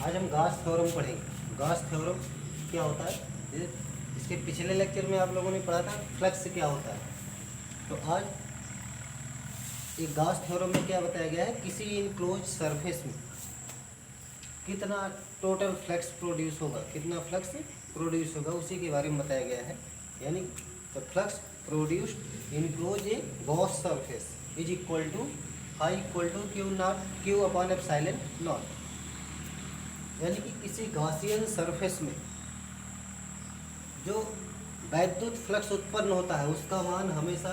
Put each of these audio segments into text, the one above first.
आज हम Gauss theorem पढ़ेंगे। गॉस थ्योरम क्या होता है? इसके पिछले लेक्चर में आप लोगों ने पढ़ा था फ्लक्स क्या होता है। तो आज एक गॉस थ्योरम में क्या बताया गया है, किसी इनक्लोज सरफेस में कितना टोटल फ्लक्स प्रोड्यूस होगा, कितना फ्लक्स प्रोड्यूस होगा, उसी के बारे में बताया गया है। यानी the flux produced enclose a gauss surface is equal to I equal to q naught q upon epsilon naught. यानी कि किसी गॉसियन सरफेस में जो वैद्युत फ्लक्स उत्पन्न होता है उसका मान हमेशा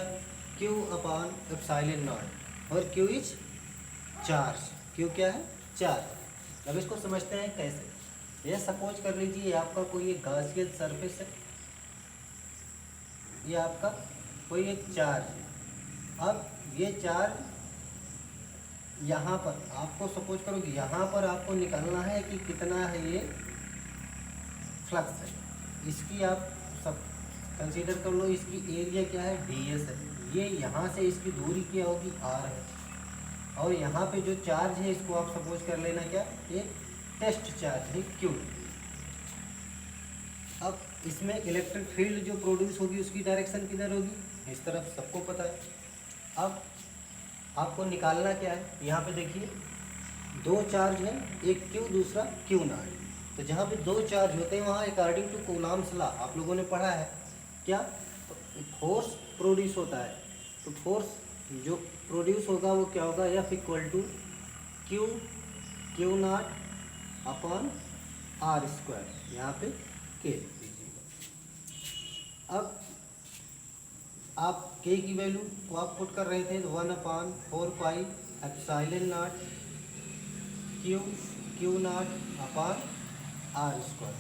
Q अपॉन एप्सिलॉन नॉट, और Q इज चार्ज। Q क्या है? चार्ज। अब इसको समझते हैं कैसे। यह सपोज कर लीजिए आपका कोई एक गॉसियन सरफेस है, ये आपका कोई एक चार्ज है। अब ये चार्ज यहाँ पर आपको सपोज करो कि यहाँ पर आपको निकालना है कि कितना है ये फ्लक्स है। इसकी आप सब कंसीडर कर लो, इसकी एरिया क्या है? ds है। ये यहाँ से इसकी दूरी क्या होगी? r है। और यहाँ पे जो चार्ज है इसको आप सपोज कर लेना क्या? एक टेस्ट चार्ज है q। अब इसमें इलेक्ट्रिक फील्ड जो प्रोड्यूस होगी उसकी डायरेक्शन किधर होगी? इस तरफ, सबको पता है। अब आपको निकालना क्या है? यहाँ पे देखिए दो चार्ज है, एक Q दूसरा Q नॉट। तो जहाँ पे दो चार्ज होते हैं वहाँ अकॉर्डिंग टू कूलॉम्स लॉ आप लोगों ने पढ़ा है क्या? तो फोर्स प्रोड्यूस होता है। तो फोर्स जो प्रोड्यूस होगा वो क्या होगा? F equal to q naught upon r square. यहाँ पे K लिख दीजिएगा। अब आप K की वैल्यू को आप पुट कर रहे थे 1/4 epsilon naught q naught upon r square.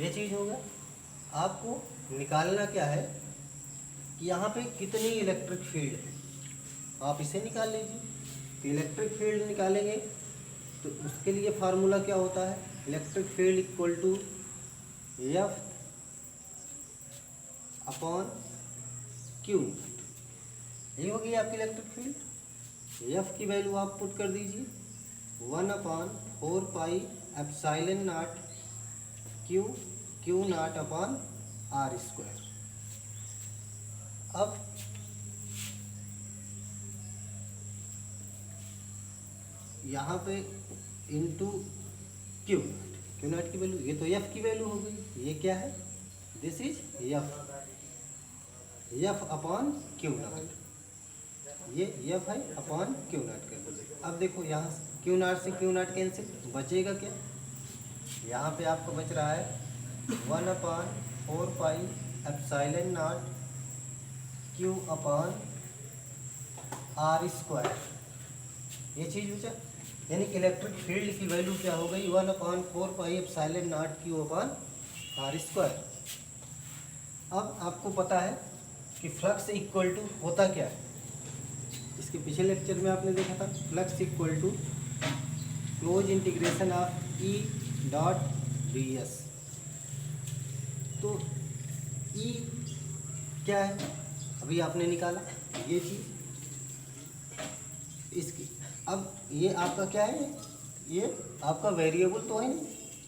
ये चीज़ होगा। आपको निकालना क्या है कि यहाँ पे कितनी इलेक्ट्रिक फील्ड है, आप इसे निकाल लीजिए। तो इलेक्ट्रिक फील्ड निकालेंगे तो उसके लिए फार्मूला क्या होता है? Electric field equal to F upon q. ये होगी आपकी इलेक्ट्रिक फील्ड। F की वैल्यू आप पुट कर दीजिए 1/4 epsilon naught q naught upon r square. अब यहाँ पे इंटू क्यू नॉट की वैल्यू, ये तो F की वैल्यू हो गई। ये क्या है? This is F upon q naught. ये F है अपॉन क्यू नॉट कर दीजिए। अब देखो यहाँ क्यू नॉट से क्यू नॉट कैंसिल, बचेगा क्या? यहाँ पे आपको बच रहा है 1/4 epsilon naught q upon r square. ये चीज़ बचा। यानी कि इलेक्ट्रिक फील्ड की वैल्यू क्या हो गई? 1/4 epsilon naught q upon r square. अब आपको पता है कि फ्लक्स इक्वल टू होता क्या है। इसके पिछले लेक्चर में आपने देखा था flux equal to close integration of E dot D S. तो ई क्या है अभी आपने निकाला, ये चीज़ इसकी। अब ये आपका क्या है? ये आपका वेरिएबल तो है नहीं,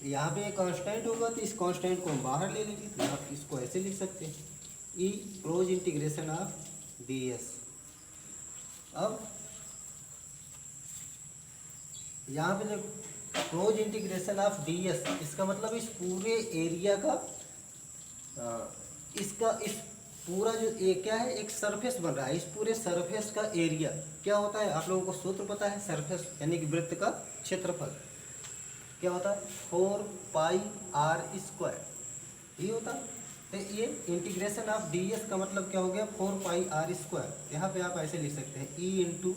यहाँ पे एक कांस्टेंट होगा तो इस कांस्टेंट को हम बाहर ले लेंगे। तो आप इसको ऐसे लिख सकते हैं E close integration of D S. अब यहाँ पे देखो close integration of D S, इसका मतलब इस पूरे एरिया का इस पूरा जो ये क्या है, एक सरफेस बन रहा है। इस पूरे सरफेस का एरिया क्या होता है? आप लोगों को सूत्र पता है? सरफेस यानी कि वृत्त का क्षेत्रफल क्या होता है? 4πr²। ये होता है। तो ये इंटीग्रेशन ऑफ डी एस का मतलब क्या हो गया? 4πr²। यहाँ पे आप ऐसे लिख सकते हैं ई इंटू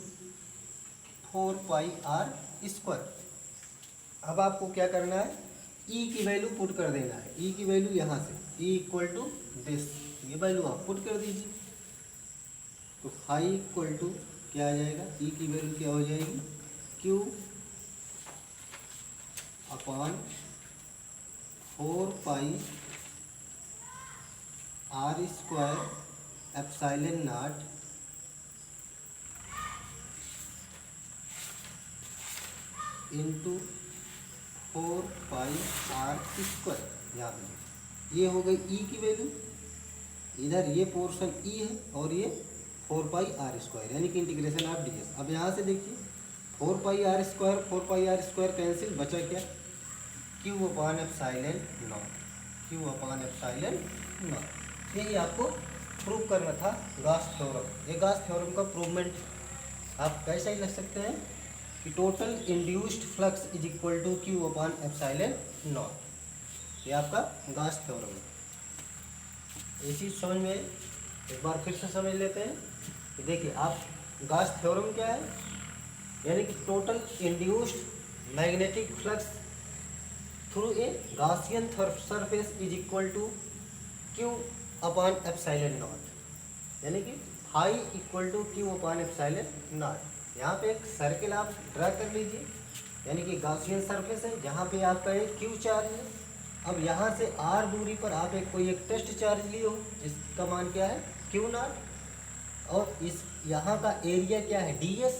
4πr²। अब आपको क्या करना है? ई की वैल्यू पुट कर देना है। ई की वैल्यू यहाँ से ई इक्वल टू दिस, ये वैल्यू आप पुट कर दीजिए। तो फाई इक्वल टू क्या आ जाएगा? ई की वैल्यू क्या हो जाएगी? Q upon 4πr² epsilon not into 4πr²। यहाँ पे ये हो गई ई की वैल्यू, इधर ये पोर्शन ई है और ये 4πr², यानी कि इंटीग्रेशन ऑफ ds। अब यहाँ से देखिए 4πr² कैंसिल, बचा क्या, Q/ε0, Q/ε0। यही आपको प्रूव करना था गॉस थ्योरम। ये गॉस थ्योरम का प्रूवमेंट आप कैसे ही लग सकते हैं कि total induced flux is equal to Q/ε0। ये आपका गॉस थ्योरम है। ये चीज़ समझ में, एक बार फिर से समझ लेते हैं कि देखिए आप गॉस थ्योरम क्या है, यानी कि total induced magnetic flux through a Gaussian surface is equal to Q/ε0, यानी कि फाई इक्वल टू Q/ε0। यहाँ पे एक सर्किल आप ड्रा कर लीजिए, यानी कि गॉसियन सरफेस है जहाँ पे आपका एक Q चार्ज है। अब यहाँ से R दूरी पर आप कोई एक टेस्ट चार्ज लिए हो जिसका मान क्या है Q0, और इस यहाँ का एरिया क्या है ds,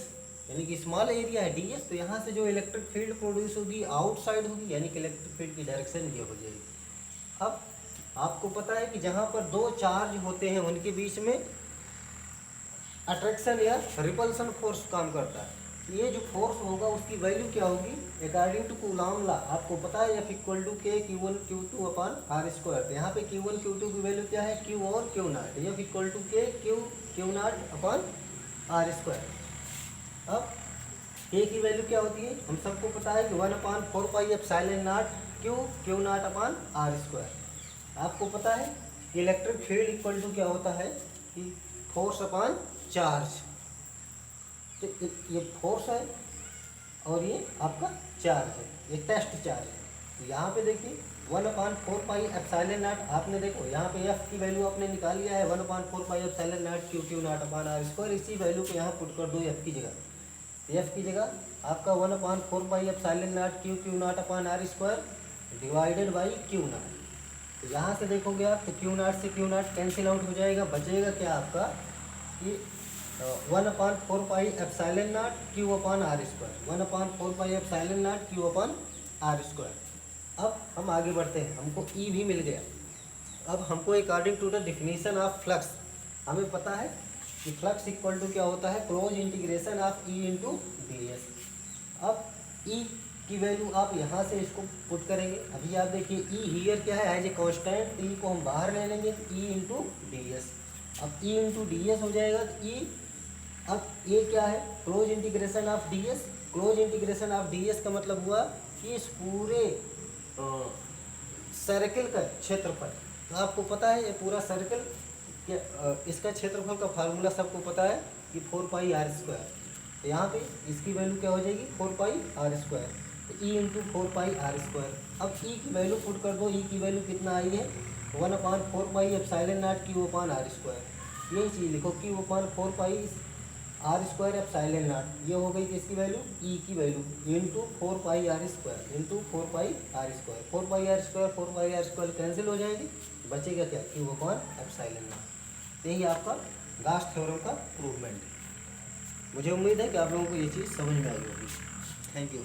यानी कि स्मॉल एरिया है ds। तो यहाँ से जो इलेक्ट्रिक फील्ड प्रोड्यूस होगी आउटसाइड होगी, यानी कि इलेक्ट्रिक फील्ड की डायरेक्शन ये हो जाएगी। अब आपको पता है कि जहाँ पर दो चार्ज होते हैं उनके बीच में अट्रैक्शन या रिपल्सन फोर्स काम करता है। ये जो फोर्स होगा उसकी वैल्यू क्या होगी, अकॉर्डिंग टू कूलॉम लॉ आपको पता है F = K Q1 Q2/r²। तो यहाँ पे Q1 Q2 की वैल्यू क्या है, Q और Q0। F = K Q0/r²। अब K की वैल्यू क्या होती है, हम सबको पता है कि 1/4πε0 Q0/r²। आपको पता है कि इलेक्ट्रिक फील्ड इक्वल टू क्या होता है कि फोर्स अपॉन चार्ज। तो ये फोर्स है और ये आपका चार्ज है, ये टेस्ट चार्ज है। तो यहाँ पे देखिए 1/4πε0, आपने देखो यहाँ पे F की वैल्यू आपने निकाल लिया है 1/4πε0 Q0/r²। इसी वैल्यू को यहाँ पुट कर दो F की जगह। F की जगह आपका 1/4πε0 Q0/r² डिवाइडेड बाई Q0। तो यहाँ से देखोगे आप तो Q0 से Q0 कैंसिल आउट हो जाएगा, बचेगा क्या आपका कि 1/4πε0 Q/r², 1/4πε0 Q/r²। अब हम आगे बढ़ते हैं, हमको E भी मिल गया। अब हमको according to the definition of flux हमें पता है कि फ्लक्स इक्वल टू क्या होता है, close integration of E into ds। अब E की वैल्यू आप यहाँ से इसको पुट करेंगे। अभी आप देखिए E हियर क्या है, एज ए कॉन्स्टेंट, E को हम बाहर ले लेंगे तो E इंटू ds। अब E इंटू ds हो जाएगा तो E, अब ये क्या है, close integration of ds। Close integration of ds का मतलब हुआ कि इस पूरे सर्किल का क्षेत्रफल, तो आपको पता है ये पूरा सर्किल इसका क्षेत्रफल का फार्मूला सबको पता है कि 4πr²। तो यहाँ पे इसकी वैल्यू क्या हो जाएगी 4πr², तो E इंटू 4πr²। अब E की वैल्यू पुट कर दो, E की वैल्यू कितना आई है 1/4πε0 Q/r²। यही चीज़ लिखो Q/4πr²ε0, ये हो गई किसकी वैल्यू, E की value into 4πr², into 4πr²। 4πr² cancel हो जाएगी, बचेगा क्या Q/ε0। यही आपका गॉस थ्योरम का प्रूवमेंट है। मुझे उम्मीद है कि आप लोगों को ये चीज़ समझ में आई होगी। Thank you.